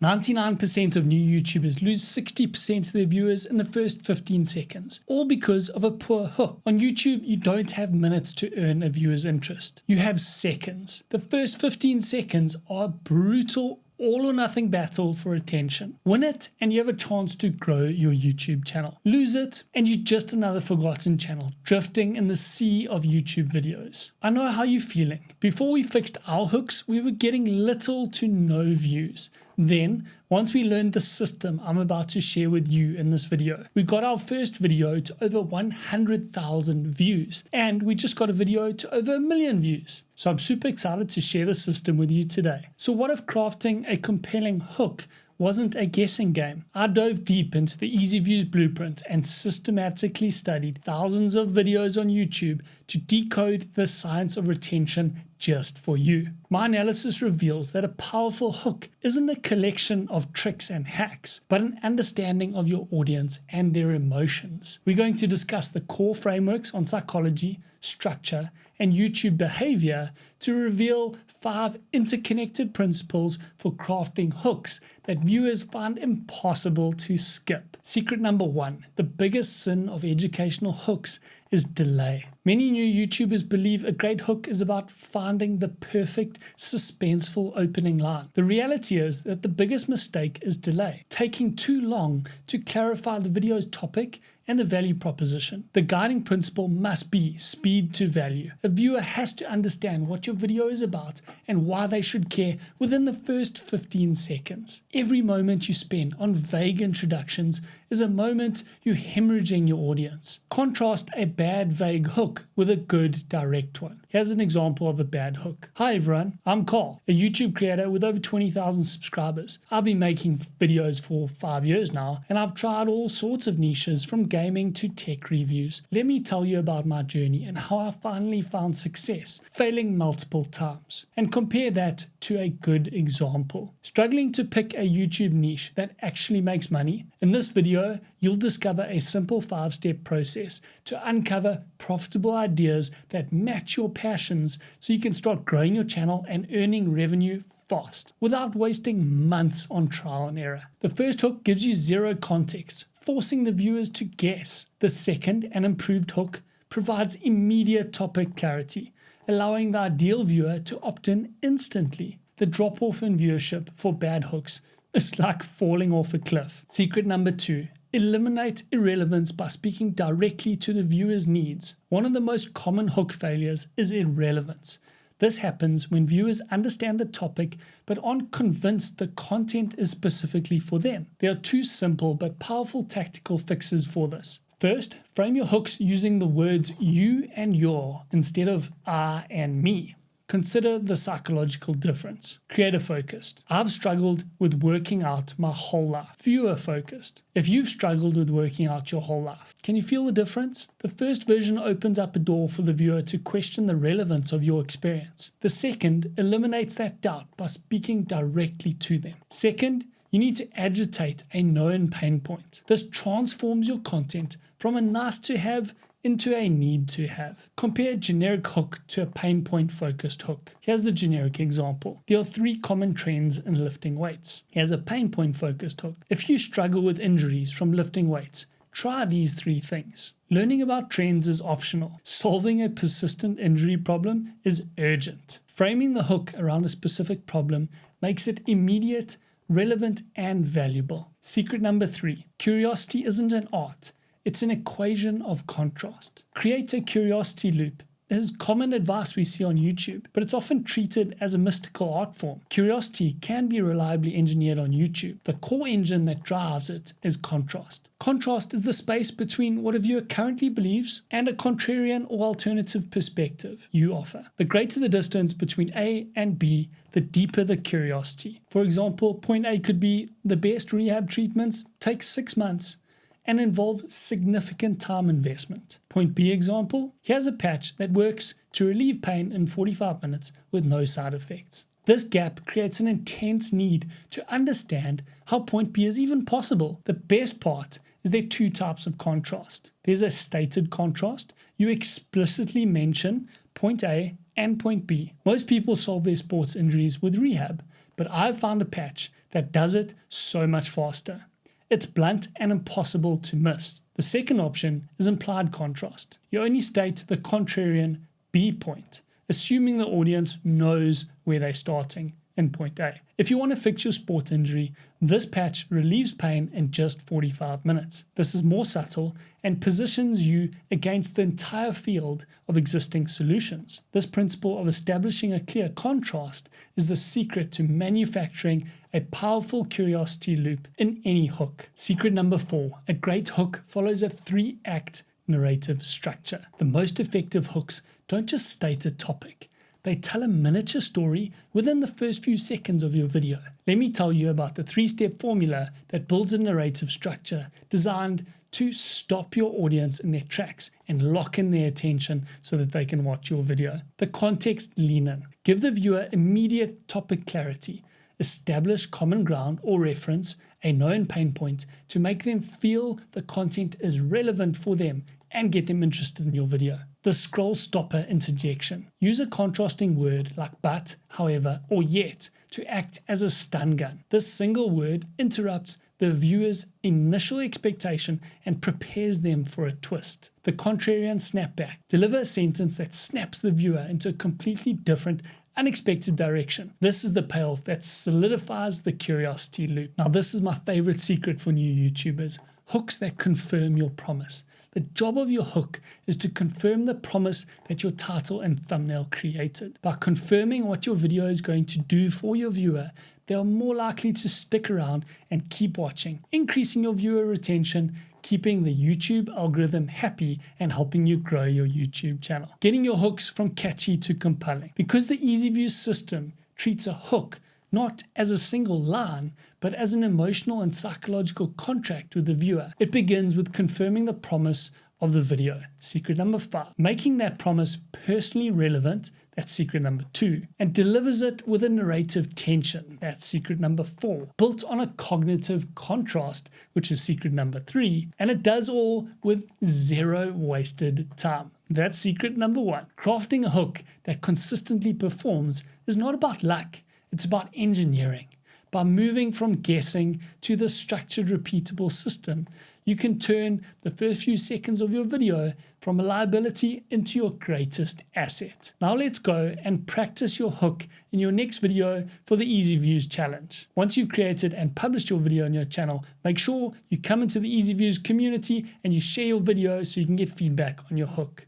99% of new YouTubers lose 60% of their viewers in the first 15 seconds, all because of a poor hook. On YouTube, you don't have minutes to earn a viewer's interest. You have seconds. The first 15 seconds are brutal, all or nothing battle for attention. Win it and you have a chance to grow your YouTube channel. Lose it and you're just another forgotten channel drifting in the sea of YouTube videos. I know how you're feeling. Before we fixed our hooks, we were getting little to no views. Then, once we learned the system I'm about to share with you in this video, we got our first video to over 100,000 views, and we just got a video to over 1 million views. So I'm super excited to share the system with you today. So what if crafting a compelling hook wasn't a guessing game? I dove deep into the Easy Views blueprint and systematically studied thousands of videos on YouTube to decode the science of retention just for you. My analysis reveals that a powerful hook isn't a collection of tricks and hacks, but an understanding of your audience and their emotions. We're going to discuss the core frameworks on psychology, structure, and YouTube behavior to reveal 5 interconnected principles for crafting hooks that viewers find impossible to skip. Secret number 1, the biggest sin of educational hooks is delay. Many new YouTubers believe a great hook is about finding the perfect, suspenseful opening line. The reality is that the biggest mistake is delay, taking too long to clarify the video's topic and the value proposition. The guiding principle must be speed to value. A viewer has to understand what your video is about and why they should care within the first 15 seconds. Every moment you spend on vague introductions is a moment you're hemorrhaging your audience. Contrast a bad vague hook with a good direct one. Here's an example of a bad hook. Hi everyone, I'm Carl, a YouTube creator with over 20,000 subscribers. I've been making videos for 5 years now, and I've tried all sorts of niches from gaming to tech reviews. Let me tell you about my journey and how I finally found success, failing multiple times. And compare that to a good example. Struggling to pick a YouTube niche that actually makes money? In this video, you'll discover a simple 5-step process to uncover profitable ideas that match your passions so you can start growing your channel and earning revenue fast without wasting months on trial and error. The first hook gives you zero context, forcing the viewers to guess. The second, an improved hook, provides immediate topic clarity, allowing the ideal viewer to opt in instantly. The drop-off in viewership for bad hooks is like falling off a cliff. Secret number 2. Eliminate irrelevance by speaking directly to the viewer's needs. One of the most common hook failures is irrelevance. This happens when viewers understand the topic but aren't convinced the content is specifically for them. There are 2 simple but powerful tactical fixes for this. First, frame your hooks using the words you and your instead of I and me. Consider the psychological difference. Creator focused. I've struggled with working out my whole life. Viewer focused. If you've struggled with working out your whole life, can you feel the difference? The first version opens up a door for the viewer to question the relevance of your experience. The second eliminates that doubt by speaking directly to them. Second, you need to agitate a known pain point. This transforms your content from a nice to have into a need to have. Compare a generic hook to a pain point focused hook. Here's the generic example. There are 3 common trends in lifting weights. Here's a pain point focused hook. If you struggle with injuries from lifting weights, try these 3 things. Learning about trends is optional. Solving a persistent injury problem is urgent. Framing the hook around a specific problem makes it immediate, relevant, and valuable. Secret number 3. Curiosity isn't an art. It's an equation of contrast. Create a curiosity loop. This is common advice we see on YouTube, but it's often treated as a mystical art form. Curiosity can be reliably engineered on YouTube. The core engine that drives it is contrast. Contrast is the space between what a viewer currently believes and a contrarian or alternative perspective you offer. The greater the distance between A and B, the deeper the curiosity. For example, point A could be the best rehab treatments take 6 months and involve significant time investment. Point B example, here's a patch that works to relieve pain in 45 minutes with no side effects. This gap creates an intense need to understand how point B is even possible. The best part is there are 2 types of contrast. There's a stated contrast. You explicitly mention point A and point B. Most people solve their sports injuries with rehab, but I've found a patch that does it so much faster. It's blunt and impossible to miss. The second option is implied contrast. You only state the contrarian B point, assuming the audience knows where they're starting in point A. If you want to fix your sport injury, this patch relieves pain in just 45 minutes. This is more subtle and positions you against the entire field of existing solutions. This principle of establishing a clear contrast is the secret to manufacturing a powerful curiosity loop in any hook. Secret number 4, a great hook follows a 3-act narrative structure. The most effective hooks don't just state a topic. They tell a miniature story within the first few seconds of your video. Let me tell you about the 3-step formula that builds a narrative structure designed to stop your audience in their tracks and lock in their attention so that they can watch your video. The context lean-in. Give the viewer immediate topic clarity. Establish common ground or reference a known pain point to make them feel the content is relevant for them and get them interested in your video. The scroll stopper interjection. Use a contrasting word like but, however, or yet to act as a stun gun. This single word interrupts the viewer's initial expectation and prepares them for a twist. The contrarian snapback. Deliver a sentence that snaps the viewer into a completely different, unexpected direction. This is the payoff that solidifies the curiosity loop. Now, this is my favorite secret for new YouTubers. Hooks that confirm your promise. The job of your hook is to confirm the promise that your title and thumbnail created. By confirming what your video is going to do for your viewer, they are more likely to stick around and keep watching, increasing your viewer retention, keeping the YouTube algorithm happy, and helping you grow your YouTube channel. Getting your hooks from catchy to compelling. Because the EasyViews system treats a hook not as a single line, but as an emotional and psychological contract with the viewer. It begins with confirming the promise of the video. Secret number 5. Making that promise personally relevant. That's secret number 2. And delivers it with a narrative tension. That's secret number 4. Built on a cognitive contrast, which is secret number 3. And it does all with 0 wasted time. That's secret number 1. Crafting a hook that consistently performs is not about luck. It's about engineering. By moving from guessing to the structured, repeatable system, you can turn the first few seconds of your video from a liability into your greatest asset. Now let's go and practice your hook in your next video for the EasyViews challenge. Once you've created and published your video on your channel, make sure you come into the EasyViews community and you share your video so you can get feedback on your hook.